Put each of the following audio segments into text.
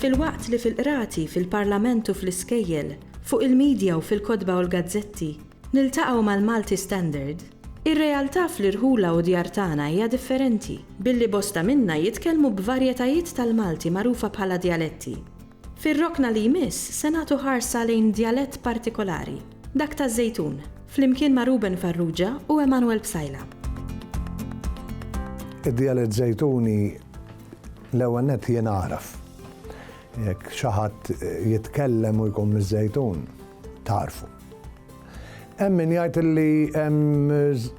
Fil-waqt li fil-qrati, fil-parlament u fl-iskejjel, fuq il-medja u fil-kodba u l-gazzetti, niltaqgħu mal-Malti Standard, ir-realtà fl-irħula u djar tagħna hija differenti, billi bosta minna jitkellmu b'varjetajiet tal-Malti magħrufa bħala djaletti. Fir-rokna li jmiss se nagħtu ħarsa lejn djalett partikolari, dak taż-Żejtun, flimkien ma' Ruben Farrugia u Emanuel Bsajla. Id-djalett Żejtuni l-ewwel nett jien għaraf. Jekk xi ħadd jitkellem u jkun miż-Żejtun, tarfu. Hemm min jgħid li hemm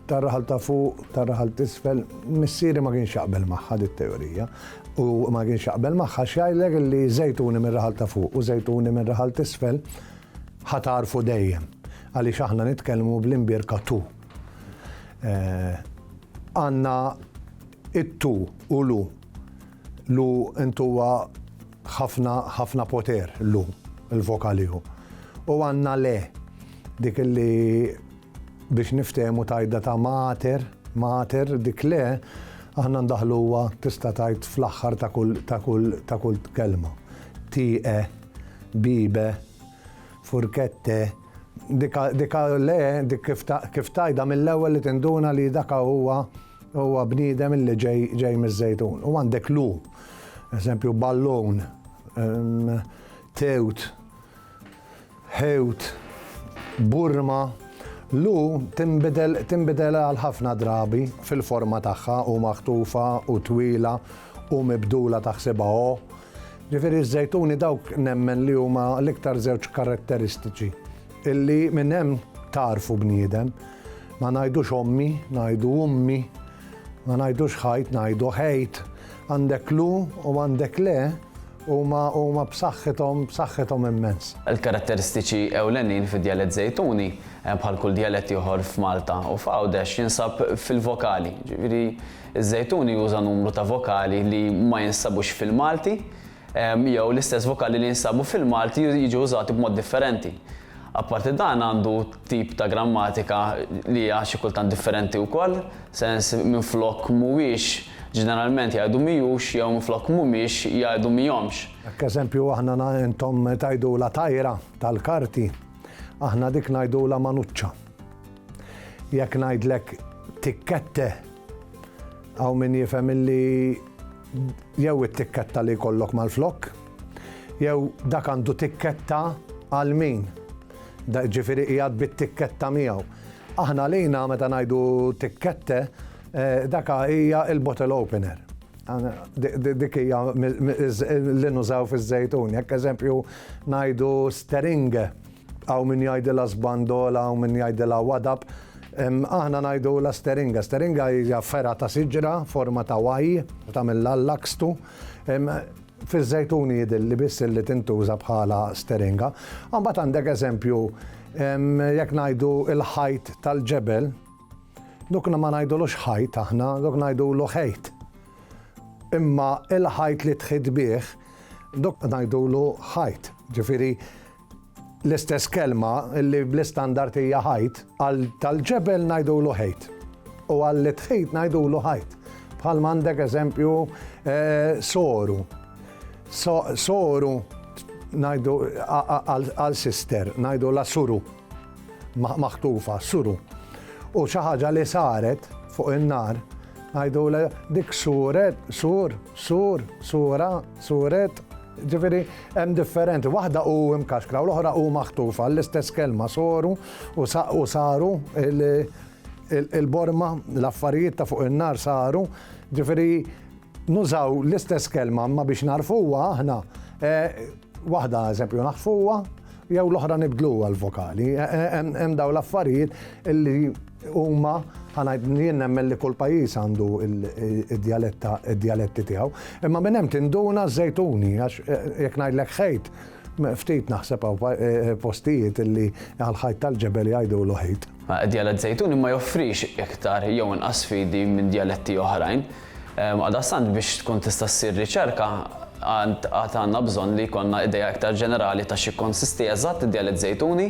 tar-raħal ta' fuq, tar-raħal t'isfel, missieri ma kienx jaqbel magħha dit-teorija u ma kienx jaqbel magħha x'jgħidlek li Żejtuni mir-raħal ta' fuq u Żejtuni mir-raħal t'isfel ħatarfu dejjem għaliex aħna nitkellmu bl-imbierka tu. Għandna it-tu u lu. Lu intuwa ħafna poter lu, il-vokali hu. U għandna le, dik li biex niftehmu tajda ta' mater, dik le, aħna ndaħluha tista' tgħid fl-aħħar ta' kull kelma. Tieqe, bibe, furkette, dik le, dik kif tajda mill-ewwel li tinduna li dak huwa bniedem li ġej miż-Żejtun. U għandek lu, eżempju ballun, tewt, ħewt, burma, lu tinbidel għal ħafna drabi fil-forma tagħha u maħtufa u twila u mibdula taħsibha o. Ġifieri ż-Żejtuni dawk nemmen li huma l-iktar żewġ karatteristiċi illi minn hemm tarfu bniedem. Ma ngħidux ommi, ngħidu ummi, ma ngħidux ħajt, ngħidu ħejt. Għandek lu u għandek le huma b'saħħithom immens. Il-karatteristiċi ewlenin fid-djalett Żejtuni bħal kull djalett ieħor f'Malta u f'Għawdex jinsab fil-vokali. Ġifieri iż-Żejtuni juża numru ta' vokali li ma jinsabux fil-Malti jew l-istess vokali li jinsabu fil-Malti jiġu użati b'mod differenti. Apparti dan għandu tip ta' grammatika li hija xi kultant differenti wkoll, sens minflok mhuwiex ġeneralment jgħidu mijux jew minflok mhumiex jgħidu mihomx. Eżempju aħna intom tgħidula tajra tal-karti, aħna dik ngħidula manuċċa. Jekk ngħidlek tikkette hawn min jifhem illi jew it-tikketta li jkollok mal-flok, jew dak għandu tikketta għal min. Ġifieri qiegħed bit-tikketta miegħu. Aħna lejna meta ngħidu tikkette daka hija il-bottle opener. Dik hija li nużaw fiż-Żejtun. Jekk eżempju ngħidu steringe hawn min jgħidilha żbandola hawn min jgħidilha wadab, aħna ngħidula steringa. Steringa hija fera ta' siġra, forma ta' waj, tagħmilha l-lakstu. Fiż-Żejtuni jidilli biss li tintuża bħala steringa. Mbagħad għandek eżempju jekk ngħidu il-ħajt tal-ġebel, dukna ma ngħidulux ħajt aħna, duk ngħidulu ħejt. Imma il-ħajt li tħid bih, duk ngħidulu ħajt. Ġifieri l-istess kelma li bl-istandard hija ħajt, għal tal-ġebel ngħidulu ħejt. U għal li tħid ngħidulu ħajt. Bħalma għandek eżempju soru. Soru ngħidu għal sister, ngħidula suru. Maħtufa, suru. U xi ħaġa li saret fuq in-nar, ngħidula dik suret, sura, suret, ġifieri hemm differenti. Waħda u mkaxkra u l-oħra u maħtufa, l-istess kelma soru u saru il-borma, l-affarijiet ta' fuq in-nar saru, ġifieri nużaw l-istess kelma ma biex narfuha aħna waħda eżempju naħfuha jew l-oħra nibdluha l-vokali. Hemm dawn l-affarijiet illi huma jien nemmen li kull pajjiż għandu id-djaletti tiegħu. Imma minn hemm tinduna Żejtuni għax jekk ngħidlek ħejt, ftit naħseb hawn postijiet illi għall-ħajt tal-ġebel jgħidulu ħejt. Id-djalett Żejtuni ma joffrix iktar jew inqas sfidi minn djaletti oħrajn. Għadastant biex tkun tista' ssir riċerka għandna bżonn li jkollna idea aktar ġenerali ta' xi konsisti eżatt id-dialett Żejtuni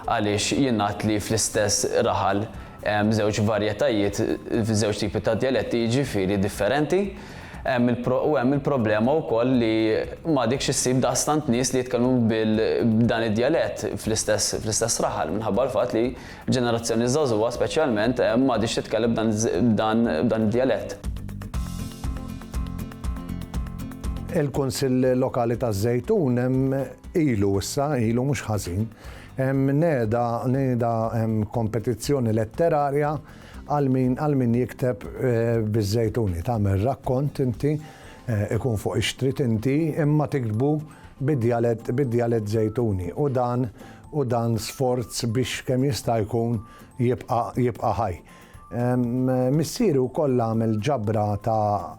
għaliex jingħad li fl-istess raħal hemm żewġ varjetajiet, żewġ tipi ta' dialetti jiġifieri differenti. U hemm il-problema wkoll li m'għadikx issib daqstant nies li jitkellmu b'dan id-dialett fl-istess raħal minħabba l-fatt li ġenerazzjoni żagħżugħa speċjalment m'għadix titkellem b'dan id-dialett. Il-Kunsill Lokali taż-Żejtun hemm ilu mhux ħażin, hemm neda kompetizzjoni letterarja għal min jikteb biż-Żejtuni. Tagħmel rakkont inti, ikun fuq ix-trid inti, imma tiktbu bid-dialett Żejtuni. U dan sforz biex kemm jista' jkun jibqa' ħaj. Missieru kollha għamel ġabra ta'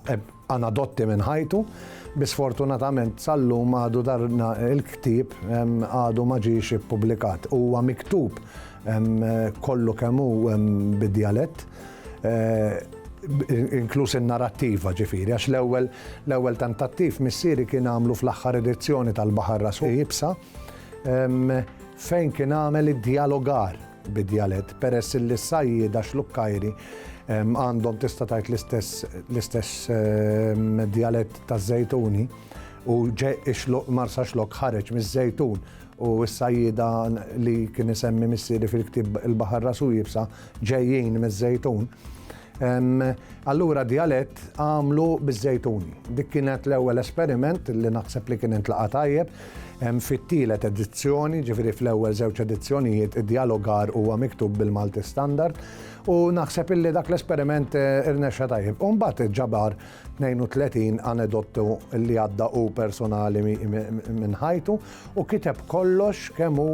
anadotti minn ħajtu, bis fortunatament sallum għadu darna il-ktieb għadu ma ġiex ippubblikat. Huwa miktub kollu kemm hu bid-dialett, inkluż in-narrattiva ġifieri, għax l-ewwel tentattiv missieri kien għamlu fl-aħħar edizzjoni tal-Baħar Rasuu Jibsa fejn kien għamel id-dialogar bid-dialett peress li s-sajjieda xlukkajri għandhom tista' tgħid l-istess dialett taż-Żejtuni u Marsa Xlok ħareġ miż-Żejtun u s-sajjieda li kien isemmi missieri fil-ktieb il-Baħar Rasuu Jibsa ġejjin miż-Żejtun. Allura dialett għamlu biż-Żejtuni. Dik kienet l-ewwel esperiment li naħseb li kien intlaqa' tajjeb. Fit-tielet edizzjoni, ġifieri fl-ewwel żewġ edizzjonijiet id-dialogar huwa miktub bil-Malti Standard u naħseb illi dak l-esperiment irnexxa tajjeb. U mbagħad iġġabar 32 anedottu li għadda u personali minn ħajtu u kiteb kollox kemm hu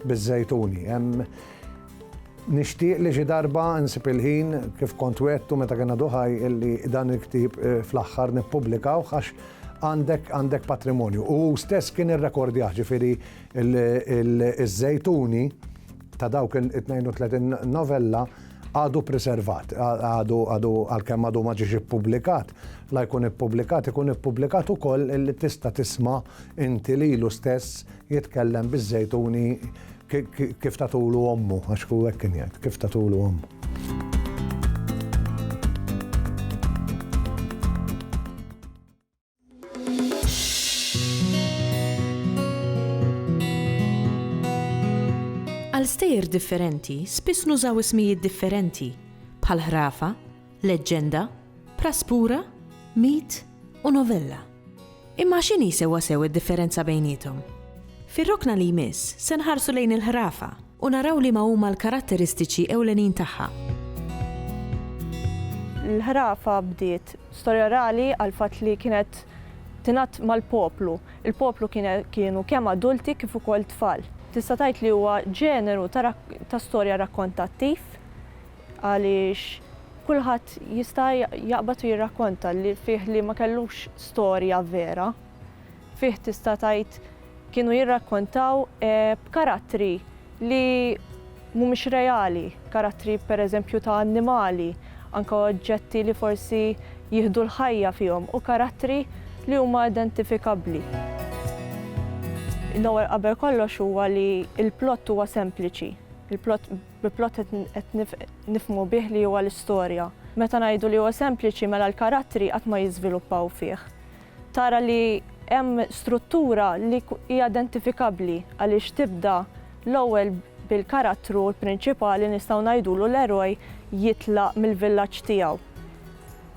bil-Żejtuni. Nixtieq li xi darba nsib il-ħin kif kont wettu meta kien duħaj illi dan il-ktieb fl-aħħar nippubblikaw għax għandek patrimonju. U stess kien irrekordjah, ġifieri iż-Żejtuni ta' dawk il-32 novella għadu preservat, għadu għalkemm għadu ma ġiex ippubblikat, la jkun ippubblikat ukoll li tista' tisma' inti lilu stess jitkellem biż-Żejtuni kif tatulu ommu, għax hu hekk kien jgħid, kif tatulu ommu. Għal stejjer differenti, spiss nużaw ismijiet differenti, bħal ħrafa, leġġenda, praspura, mit u novella. Imma x'inhi sewwa sew id-differenza bejniethom? Fir-rokna li jmiss se nħarsu lejn il-ħrafa u naraw li ma huma l-karatteristiċi ewlenin tagħha. Il-ħrafa bdiet storja orali għal fatt li kienet tingħat mal-poplu. Il-poplu kienu kemm adulti kif ukoll tfal. Tista' tgħid li huwa ġeneru ta' storja rakkontattiv għaliex kulħadd jista' jaqbad u jirrakkonta li fih li ma kellux storja vera. Fih tista' tgħid kienu jirrakkontaw b'karattri li mhumiex reali, karattri pereżempju ta' annimali, anke oġġetti li forsi jieħdu l-ħajja fihom u karattri li huma identifikabbli. L-ewwel qabel kollox huwa li l-plott huwa sempliċi. Bil-plott qed nifhmu bih li huwa l-istorja. Meta ngħidu li huwa sempliċi mela l-karattri qatt ma jiżviluppaw fih. Tara li hemm struttura li hija identifikabbli għaliex tibda l-ewwel bil-karattru l-prinċipali nistgħu ngħidulu l-eroj jitlaq mill-villaġġ tiegħu.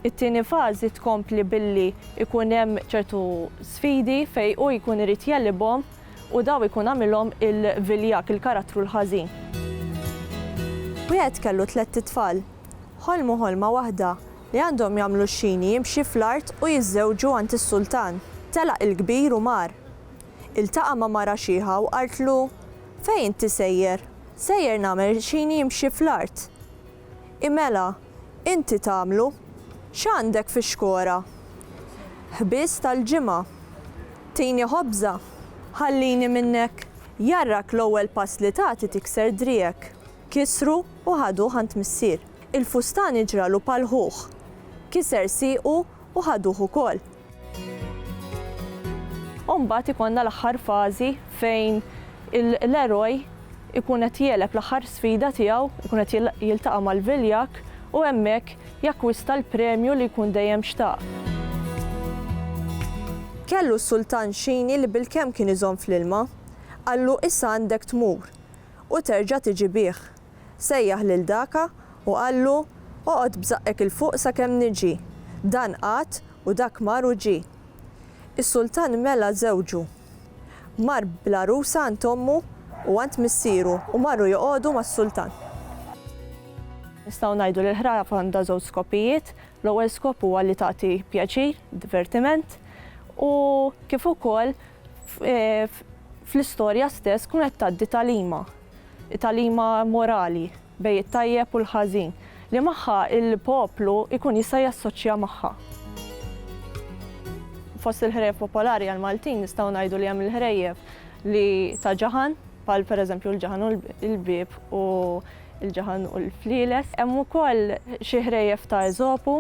It-tieni fażi tkompli billi ikun hemm ċertu sfidi fejn hu jkun irid jellibhom u daw ikun għamilhom il-viljak, il-karattru l-ħażin. Wieħed kellu 3 tfal. Ħolmu ħolma waħda li għandhom jagħmlu xini jimxi fl-art u jiżżewġu għand is-sultan. Telaq il-kbir u mar. Iltaqa' ma' mara xieħa u qartlu: "Fejn inti sejjer? Sejjer nagħmel xini jimxi fl-art." "Imela, inti tagħmlu? X'għandek fix-xkora?" "Ħbiss tal-ġimgħa." "Tini ħobża." "Ħallini minnek." Jarrak l-ewwel pass li tagħti tikser driek. Kisru u ħadu ħant missier. Il-fustan iġralu pal-ħuħ. Kiser siequ u ħaduh ukoll. Mbagħad ikollna l-aħħar fażi fejn l-eroj ikun qed jeleb l-aħħar sfida tiegħu, ikun qed jiltaqa' mal-viljak u hemmhekk jakkwista l-premju li jkun dejjem xtaq. Kellu s-sultan xini li bilkemm kien iżomm fl-ilma, qallu issa għandek tmur u terġa' tiġi bih. Sejjaħ lil daka u qallu oqgħod bżaqqek il fuq sakemm niġi. Dan qatt u dak mar u ġie. Is-sultan mela żewġu. Mar bl-arusa għand ommu u għand missieru u marru joqogħdu mas-sultan. Nistgħu ngħidu li l-ħrafa għandha żewġ skopijiet. L-ewwel skop huwa li tagħti pjaċir, divertiment, u kif ukoll fl-istorja stess kun qed tgħaddi talima morali bejn it-tajjeb u l-ħażin li magħha il-poplu ikun jista' jassoċja magħha. Fost il-ħrejjef popolari għal-Maltin nistgħu ngħidu li hemm il-ħrejjef li ta' ġaħan, bħal pereżempju l-ġaħan u l-bieb u l-ġaħan u l-fliles. Hemm ukoll xi ħrejjef ta' Eżopu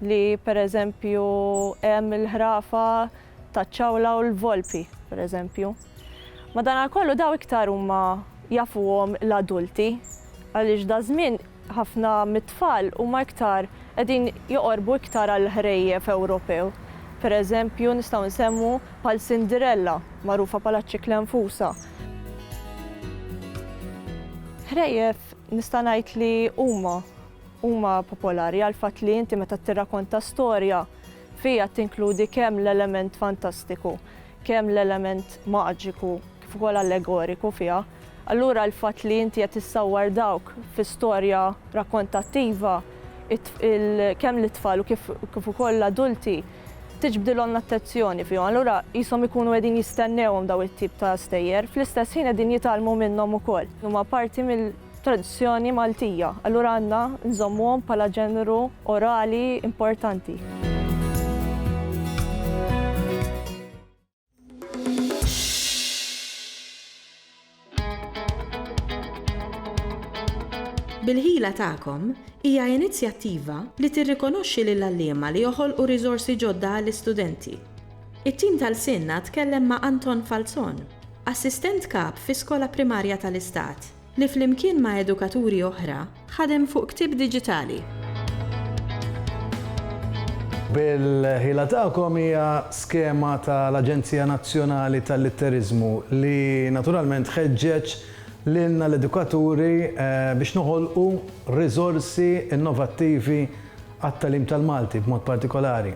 li pereżempju hemm il-ħrafa taċ-ċawla u l-volpi, pereżempju. Madankollu daw iktar huma jafuhom l-adulti għaliex da żmien ħafna mit-tfal huma iktar qegħdin joqorbu iktar għal ħrejjef Ewropew. Pereżempju nistgħu nsemmu bħal Cinderella, magħrufa bħala ċiklenfusa. Ħrejjef nista' ngħid li huma popolari għal fatt li inti meta tirrakkonta storja fija tinkludi kemm l-element fantastiku, kemm l-element maġiku, kif ukoll allegoriku fiha. Allura l-fatt li inti qed tissawwar dawk fi storja rakkontattiva kemm l-itfal u kif ukoll l-adulti tiġbdilhom l-attenzjoni fihom. Allura qishom ikunu qegħdin jistennewhom daw it-tip ta' stejjer, fl-istess ħin qegħdin jitgħallmu minnhom ukoll. Huma parti mill-tradizzjoni Maltija, allura għandna nżommuhom bħala ġeneru orali importanti. Bil-ħila tagħkom hija inizjattiva li tirrikonoxxi lill-għalliema li joħolqu riżorsi ġodda għall-istudenti. It-tim tal-Sinna tkellem ma' Anton Falzon, assistent kap fi skola primarja tal-Istat, li flimkien ma' edukaturi oħra ħadem fuq ktieb diġitali. Bil-ħila tagħkom hija skema tal-Aġenzija Nazzjonali tal-Litterizmu li naturalment ħeġġeġ lilna l-edukaturi biex noħolqu riżorsi innovattivi għat-tagħlim tal-Malti b'mod partikolari.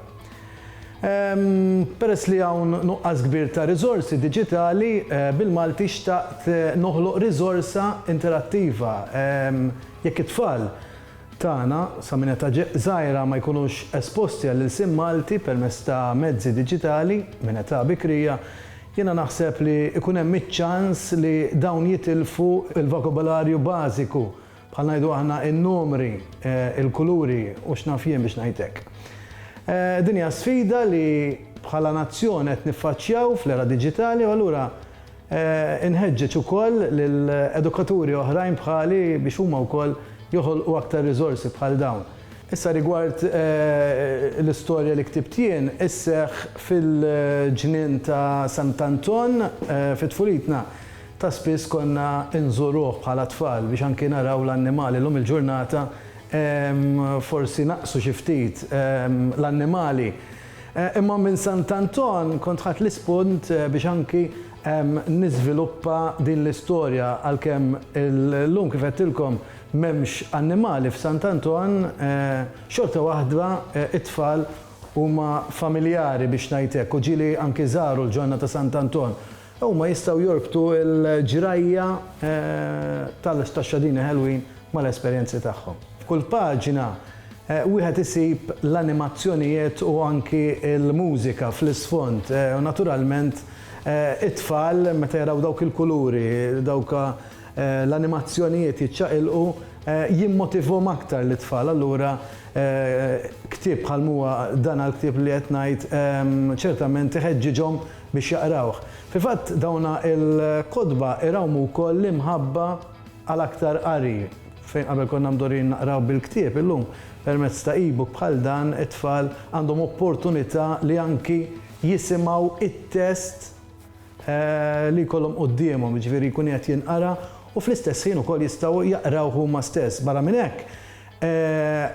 Peress li hawn nuqqas kbir ta' riżorsi diġitali, bil-Malti xtaqt noħloq riżorsa interattiva. Jekk it-tfal tagħna sa minn età żgħira ma jkunux esposti għall-ilsiem Malti permezz ta' mezzi diġitali minn età bikrija, jiena naħseb li ikun hemm iċ-ċans li dawn jitilfu il-vokabularju bażiku bħal ngħidu aħna in-numri, il-kuluri u x'naf jien biex ngħidlek. Din hija sfida li bħala nazzjon qed niffaċċjaw fl-era diġitali u allura inħeġġeġ ukoll lill-edukaturi oħrajn bħali biex huma wkoll joħolqu aktar riżorsi bħal dawn. Issa rigward l-istorja li ktibt jien, isseħ fil-ġnien ta' Sant'Anton fit-tfulitna ta' spiss konna nżuruh bħala tfal biex anke naraw l-annimali l-lum il-ġurnata forsi naqsu xi ftit l-annimali. Imma minn Sant'Anton kont ħadt l-ispunt biex anki niżviluppa din l-istorja għalkemm l-lum kif qedtilkom m'hemmx annimali f'Sant'Anton, xorta waħda it-tfal huma familjari biex ngħidlek u ġieli anke żaru l-ġonna ta' Sant'Anton. Huma jistgħu jorbtu l-ġrajja tal-xtadini ħelwin mal-esperjenzi tagħhom. F'kull paġina wieħed isib l-animazzjonijiet u anki l-mużika fl-isfond. Naturalment it-tfal meta jaraw dawk il-kuluri, dawk l-animazzjonijiet jiċċaqilqu jimmotivhom aktar l-tfal. Allura ktieb bħal huwa dan għall-ktieb li qed ngħid ċertament iħeġġiġhom biex jaqrawh. Fil-fatt dawna il-kotba irawmu wkoll l-imħabba għal aktar qari fejn qabel konna mdorin naqraw bil-ktieb illum permezz ta' e-book bħal dan it-tfal għandhom opportunità li anki jisimgħu it-test li jkollhom qudiemhom, ġifieri jkun qed jinqara u fl-istess ħin ukoll jistgħu jaqraw huma stess. Barra minn hekk,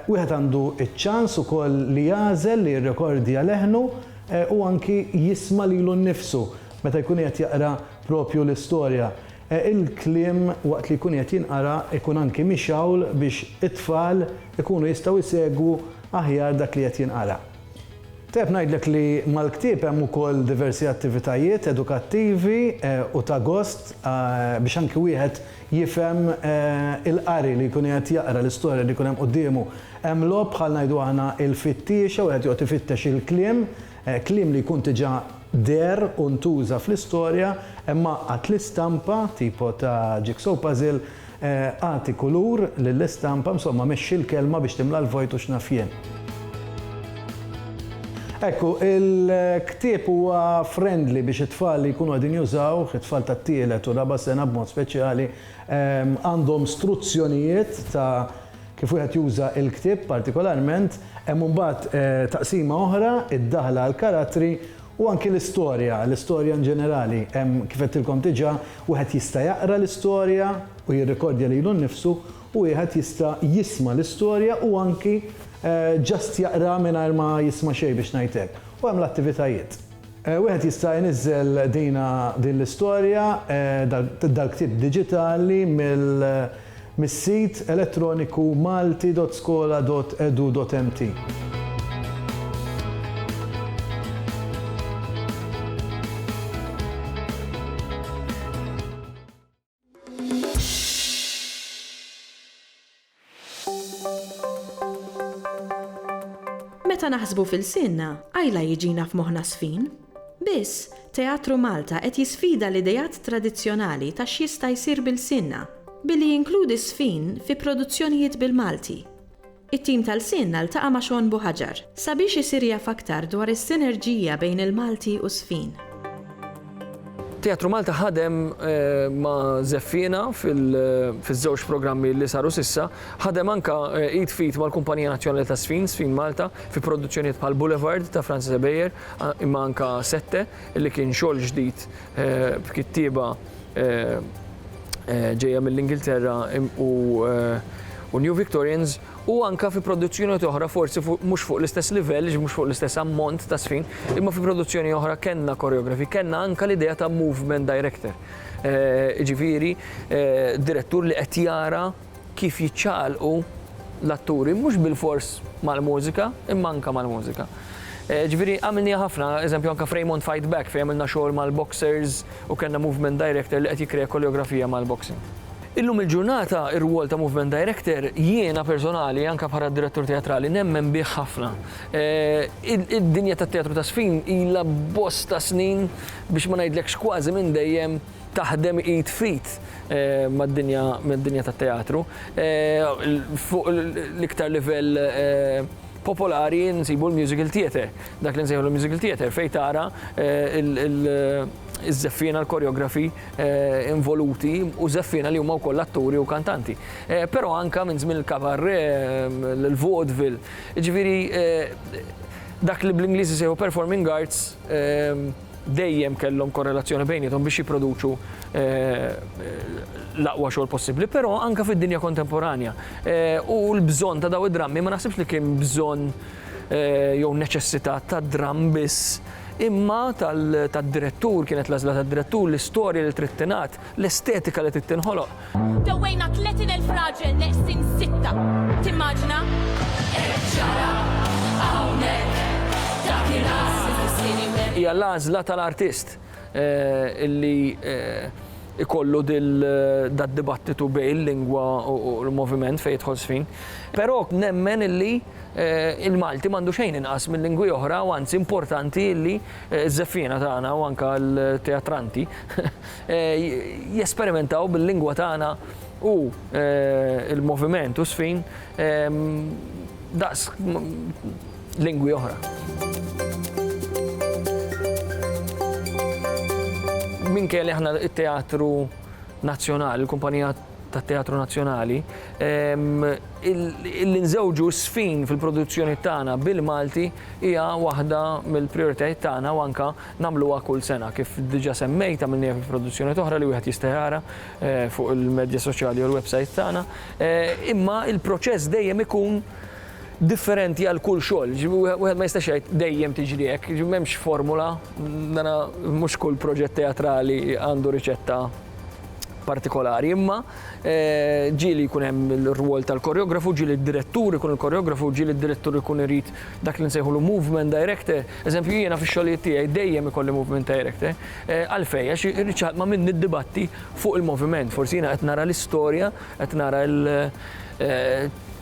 wieħed għandu iċ-ċans ukoll li jażel li jirrekordja leħnu u anki jisma' lilu nnifsu meta jkun qed jaqra propju l-istorja. Il-kliem waqt li jkun qed jinqara ikun anki mixawl biex it-tfal ikunu jistgħu jsegwu aħjar dak li qed jinqara. Teb ngħidlek li mal-ktieb hemm ukoll diversi attivitajiet edukattivi u ta' gost biex anki wieħed jifhem il-qari li jkun qed jaqra l-istorja li jkun hemm qudiemu. Hemm logħob bħal ngħidu aħna il-fittiexa wieħed joqgħod ifittex il-kliem, kliem li jkun diġà der u ntuża fl-istorja, imma għat l-istampa tipo ta' jigsaw puzzle għati kulur lill-istampa, insomma mexxi l-kelma biex timla l-vojt u x'naf jien. Ekku, il-ktieb huwa friendly biex it-tfal li jkunu għadin jużaw, it-tfal ta' tielet u raba' sena b'mod speċjali, għandhom struzzjonijiet ta' kif wieħed juża il-ktieb partikolarment, hemm mbagħad taqsima oħra, id-daħla għall-karattri u anki l-istorja in ġenerali. Kif qedtilkom diġà, wieħed jista' jaqra l-istorja u jirrekordja lilu nnifsu u wieħed jista' jisma' l-istorja u anki ġast jaqra mingħajr ma jisma' xejn biex ngħid hekk. U hemm l-attivitajiet. Wieħed jista' jniżżel din l-istorja dal-ktieb diġitali mis-sit elettroniku malti.skola.edu.mt. Meta naħsbu fil-sinna, għajla jiġina f'moħħna sfin. Biss, Teatru Malta qed jisfida l-idejat tradizzjonali ta' x'jista' jsir bil-sinna, billi jinkludi sfin fi produzzjonijiet bil-Malti. It-tim tal-sinna ltaqa' ma' Xon Buħaġar sabiex isir jaf aktar dwar is-sinerġija bejn il-Malti u sfin. Teatru Malta ħadem ma' Zeffina fil-żewġ programmi li saru sissa, ħadem anka id fit mal-Kumpanija Nazzjonali ta' Sfin, Sfin Malta, fi produzzjonijiet bħal Boulevard ta' Francis Beyer, imma anka Sette, li kien xogħol ġdid b'kittieba ġejja mill-Ingilterra u New Victorians, u anka fi produzzjoni oħra forsi mhux fuq l-istess livell, mhux fuq l-istess ammont ta' sfin, imma fi produzzjoni oħra kellna koreografi, kellna anka l-idea ta' movement director. Ġifieri, direttur li qed jara kif jiċċaqalqu l-atturi, mhux bil-fors mal-mużika, imma anka mal-mużika. Ġifieri għamilni ħafna, eżempju anka Fremont Fight Back fejn għamilna xogħol mal-boxers u kellna movement director li qed jikkrea koreografija mal-boxing. Illum il-ġurnata ir-rwol ta' movement director jiena personali anke bħala direttur teatrali nemmen bih ħafna. Id-dinja tat-teatru ta' sfin ilha bosta snin biex ma ngħidlekx kważi minn dejjem taħdem id fit mad-dinja tat-teatru. Fuq l-iktar livell popolari nsibu l-musical theatre. Dak li nsejħu l-musical theatre fejn tara iż-żeffina l-koreografi involuti u żeffina li huma wkoll atturi u kantanti. Però anke minn żmien il-kabarre, l-vaudeville. Ġifieri dak li bl-Ingliżi sejħu performing arts dejjem kellhom korrelazzjoni bejniethom biex jipproduċu l-aqwa xogħol possibbli, però anke fid-dinja kontemporanja. U l-bżonn ta' daw id-drammi ma naħsibx li kien bżonn jew neċessità ta' dram biss, imma tad-direttur, kienet l-għażla tad-direttur, l-istorja li trid tingħad, l-estetika li trid tinħoloq. Dewwejna tletin il-fraġel neqsin sitta. Timmaġna? Ġara hawnhekk dak hija l-għażla tal-artist illi ikollu dad-dibattitu bejn il-lingwa u l-moviment fejn jidħol sfin. Però nemmen illi il-Malti m'għandu xejn inqas minn lingwi oħra u anzi importanti illi ż-żeffina tagħna u anke l-teatranti jesperimentaw bil-lingwa tagħna u il-moviment u sfin daqs lingwi oħra. Minkejja li aħna t-Teatru Nazzjonali, il-Kumpanija tat-Teatru Nazzjonali, Illi nżewġu sfin fil-produzzjoni tagħna bil-Malti hija waħda mill-prijoritajiet tagħna u anke nagħmluha kull sena. Kif diġà semmejt għamilniha fil-produzzjoni oħra li wieħed jista' jara fuq il-medja soċjali u l-website tagħna, imma il-proċess dejjem ikun differenti għal kull xogħol. Wieħed ma jistax jgħid dejjem tiġri hekk, m'hemmx formula, dana mhux kull proġett teatrali għandu riċetta partikolari, imma ġieli jkun hemm il-rwol tal-koreografu, ġieli d-direttur ikun il-koreografu, ġieli d-direttur ikun irid dak li nsejħulu movement director. Eżempju jiena fix-xogħlijiet tiegħi dejjem ikolli movement director. Għalfejn għax irrid ma minn niddibatti fuq il-moviment. Forsi jiena qed nara l-istorja, qed nara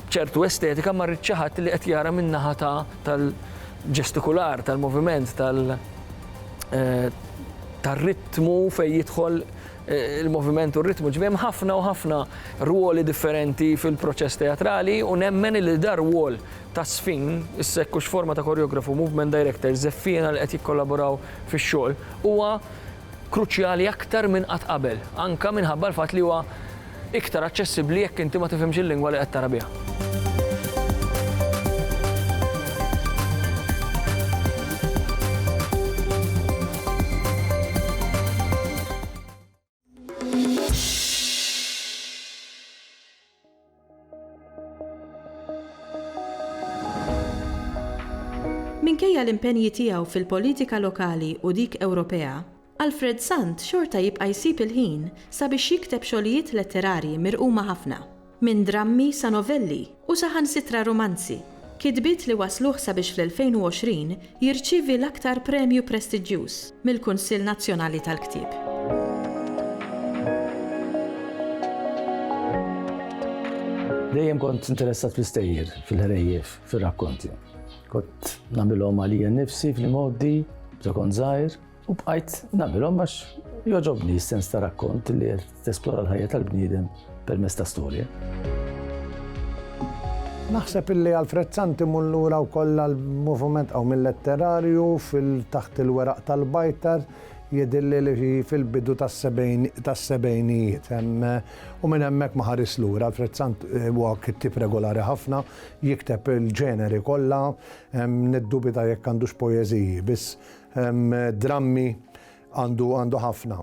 ċertu estetika ma rrid xi ħadd li qed jara min-naħa tal-ġestikular, tal-moviment, tar-ritmu fejn jidħol il-moviment u r-ritmu. Ġbiem ħafna u ħafna ruoli differenti fil-proċess teatrali u nemmen li dar ruol ta' sfin, is-sekkux forma ta' koreografu, movement director, żeffina li qed jikkollaboraw fix-xogħol huwa kruċjali aktar minn qatt qabel, anke minħabba l-fatt li huwa iktar aċċessibbli jekk inti ma tifhimx il-lingwa li qed tara biha. Minkejja l-impenji tiegħu fil-politika lokali u dik Ewropea, Alfred Sant xorta jibqa' jsib il-ħin sabiex jikteb xogħlijiet letterarji mirquma ħafna, minn drammi sa novelli u saħansitra romanzi, kitbiet li wasluh sabiex fl-2020 jirċievi l-aktar premju prestiġjuż mill-Kunsill Nazzjonali tal-Ktieb. Dejjem kont interessat fl-istejjer, fil-ħrejjef, fil-rakkonti. Kont nagħmilhom għalija nnifsi fil-modi, bda kont żgħir, u bqajt nagħmilhom għax jogħġobni s-sens ta' rakkont li qed tesplora l-ħajja tal-bniedem permezz ta' storja. Naħseb illi Alfred Sant imur lura wkoll għall-moviment hawn mill-letterarju taħt il-weraq tal-bajtar jidilli li fil-bidu tas-sebgħinijiet. U minn hemmhekk ma ħares lura. Alfred Sant huwa kittieb regolari ħafna, jikteb il-ġeneri kollha, niddubita jekk għandux poeżiji, biss drammi għandu ħafna,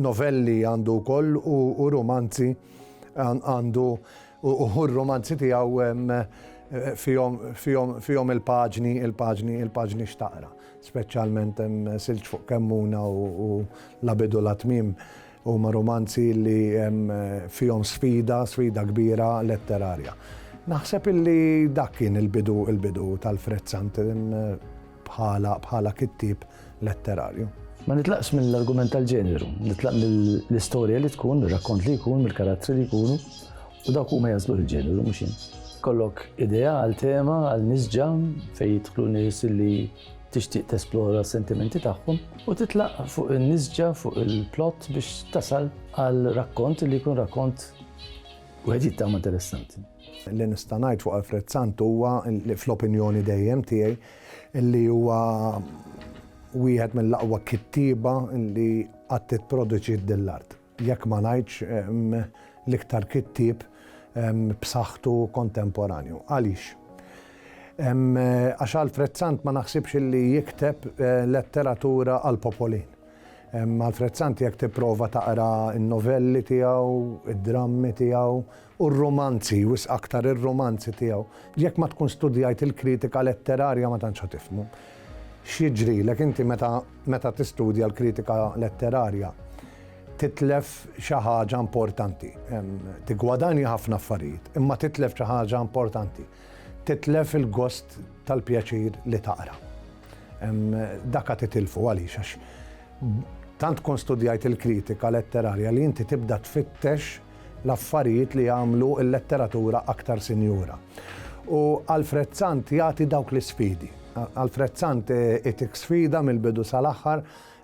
novelli għandu wkoll u romanzi għandu u r-romanzi tiegħu fihom il-paġni xtaqra. Speċjalment Silġ fuq Kemmuna u L-Abidu l-Tmiem huma romanzi li fihom sfida kbira letterarja. Naħseb illi dak kien il-bidu tal-Alfred Sant bħala kittieb letterarju. Ma nitlaqx mill-argument tal-ġeneru, nitlaq mill-istorja li tkun, mir-rakkont li jkun, mill-karattri li jkunu, u dawk huma jażlu l-ġeneru mhux jien. Kollok idea għal tema, għal nisġa fejn jidħlu nies li tixtieq tesplora s-sentimenti tagħhom u titlaq fuq in-nisġa, fuq il-plot biex tasal għal rakkont li jkun rakkont wieħed jittama interessanti. Li nista' ngħid fuq Alfred Sant huwa fl-opinjoni dejjem tiegħi li huwa wieħed mill-aqwa kittieba li qatt tipproduċi d-dillart. Jekk ma ngħidx l-iktar kittieb b'saħħtu kontemporanju. Għaliex? Għax Alfred Sant ma naħsibx li jikteb letteratura għal popolin. Alfred Sant jekk tipprova taqra n-novelli tiegħu, id-drammi tiegħu u r-romanzi, wis aktar ir-romanzi tiegħu. Jekk ma tkun studjajt il-kritika letterarja ma tantx tifhmu. X'jiġrilek inti meta tistudja l-kritika letterarja titlef xi ħaġa importanti. Tigwadanja ħafna affarijiet, imma titlef xi ħaġa importanti. Titlef il-gost tal-pjaċir li taqra. Dakka titilfu għaliex għax tant tkun studjajt il-kritika letterarja li inti tibda tfittex l-affarijiet li jagħmlu l-letteratura aktar sinjura. U Alfred Sant jagħti dawk l-isfidi. Alfred Sant itik sfida mill-bidu sal-aħħar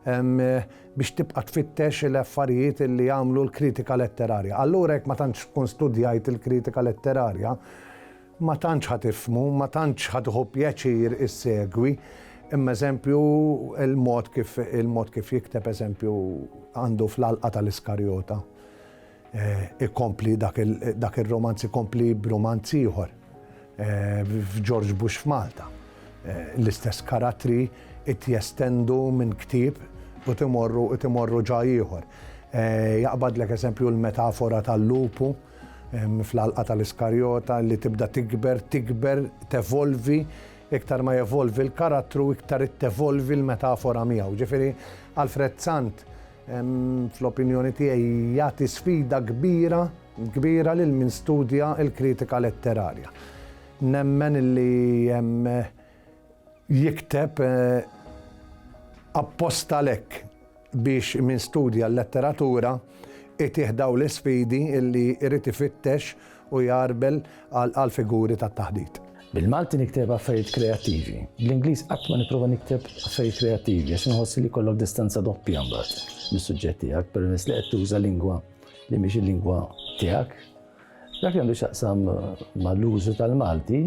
biex tibqa' tfittex l-affarijiet li jagħmlu l-kritika letterarja. Allura jekk ma tantx tkun studjajt il-kritika letterarja, ma tantx ħatifhmu, ma tantx ħadħu pjaċir issegwi, imma eżempju il-mod kif jikteb eżempju għandu fl-Alqa tal-Iskarjota. ikompli dak il-romanz ikompli b'romanz ieħor f'George Bush f'Malta. L-istess karattri jestendu minn ktieb u timorru ġa ieħor. Jaqbadlek eżempju l-metafora tal-lupu fl-alqa tal-Iskarjota li tibda tikber, tevolvi, iktar ma jevolvi l-karattru, iktar tevolvi l-metafora miegħu. Ġifieri Alfred Sant fl-opinjoni tiegħi jagħti sfida kbira lil min studja l-kritika letterarja. Nemmen li jikteb apposta lek biex min studja l-letteratura itieħdaw l-sfidi illi irrid ifittex u jarbel għal figuri tat-taħdid. Bil-Malti nikteb affarijiet kreattivi. Bl-Ingliż qatt ma nipprova nikteb affarijiet kreattivi għax inħossi li kollok distanza doppja mbagħad mis-suġġett tiegħek permezz li qed tuża lingwa li mhix il-lingwa tiegħek. Dak li għandu x'aqsam mal-użu tal-Malti,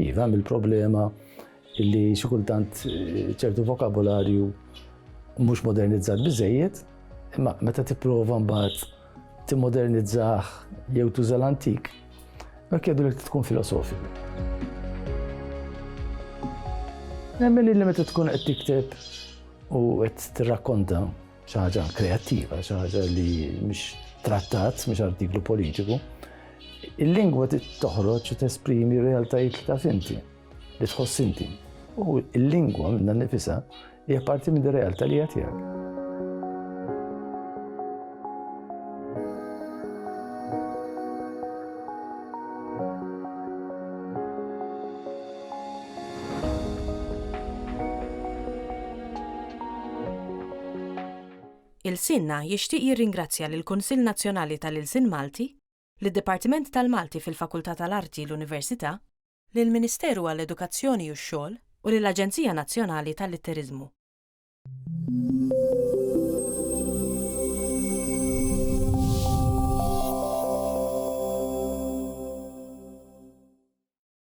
iva hemm il-problema illi xi kultant ċertu vokabularju mhux modernizzat biżejjed, imma meta tipprova mbagħad timmodernizzah jew tuża l-antik, dak jgħidu li tkun filosofiku. Nemmen li meta tkun qed tikteb u qed tirrakkonta xi ħaġa kreattiva, xi ħaġa li mhix trattat, mhix artiklu politiku, il-lingwa toħroġ u tesprimi realtajiet li taf inti, li tħoss inti. U il-lingwa minna nnifisha hija parti minn ir-realtà li hija tiegħek. Il-Sinna jixtieq jirringrazzja lill-Kunsill Nazzjonali tal-Ilsien Malti, lid-Dipartiment tal-Malti fil-Fakultà tal-Arti l-Università, lill-Ministeru għall-Edukazzjoni u x-Xogħol u lill-Aġenzija Nazzjonali tal-Litterizmu.